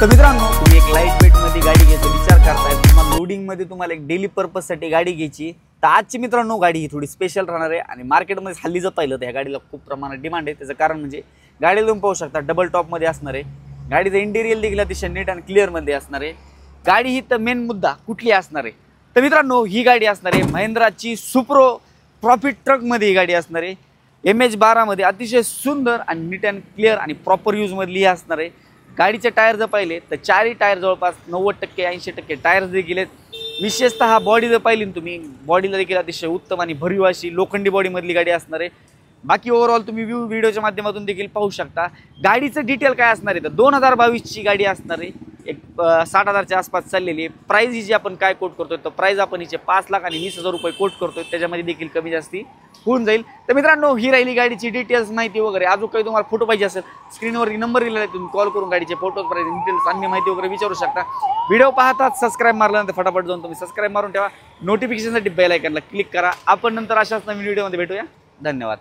तर मित्रांनो, तुम्ही एक लाईट वेट मध्ये गाडी घ्यायचा विचार करताय, तुम्हाला लोडिंग मध्ये तुम्हाला एक डेली पर्पज साठी गाडी घ्यायची, तर आजची मित्रांनो गाडी ही थोडी स्पेशल राहणार आहे आणि मार्केटमध्ये हल्ली जर पाहिलं तर ह्या गाडीला खूप प्रमाणात डिमांड आहे। त्याचं कारण म्हणजे गाडीला तुम्ही पाहू शकता डबल टॉप मध्ये असणार आहे, गाडीचं इंटेरियर देखील अतिशय नीट आणि क्लिअर मध्ये असणार आहे। गाडी ही तर मेन मुद्दा कुठली असणार आहे, तर मित्रांनो ही गाडी असणार आहे महिंद्राची सुप्रो प्रॉफिट ट्रक मध्ये ही गाडी असणार आहे। MH12 मध्ये अतिशय सुंदर आणि नीट अँड क्लिअर आणि प्रॉपर यूज मधली असणार आहे। गाडीचे टायर जर पाहिले तर चारही टायर जवळपास 90% 80% टायर्स देखील आहेत। विशेषतः बॉडी जर पाहिली तुम्ही, बॉडीला देखील अतिशय उत्तम आणि भरीव अशी लोखंडी बॉडी मधली गाडी असणार आहे। बाकी ओव्हरऑल तुम्ही व्हिडिओच्या माध्यमातून देखील पाहू शकता। गाडीचं डिटेल काय असणार आहे तर 2022 ची गाडी असणार आहे, एक 60,000च्या आसपास चाललेली आहे। प्राइस ही जी आपण काय कोट करतोय तर प्राइस आपण हिचे 5,20,000 रुपये कोट करतोय, त्याच्यामध्ये देखील कमी जास्ती होऊन जाईल। तर मित्रांनो ही राहिली गाडीची डिटेल्स माहिती वगैरे। अजून काही तुम्हाला फोटो पाहिजे असेल स्क्रीनवरती नंबर दिलेला आहे, तुम्ही कॉल करून गाडीचे फोटो प्राइस डिटेल्स अन्य माहिती वगैरे विचारू शकता। व्हिडिओ पाहताच सबस्क्राइब मारल्यानंतर फटाफट जाऊन तुम्ही सबस्क्राइब मारून ठेवा, नोटिफिकेशनसाठी बेल आयकॉनला क्लिक करा। आपण नंतर अशाच नवीन व्हिडिओमध्ये भेटूया, धन्यवाद।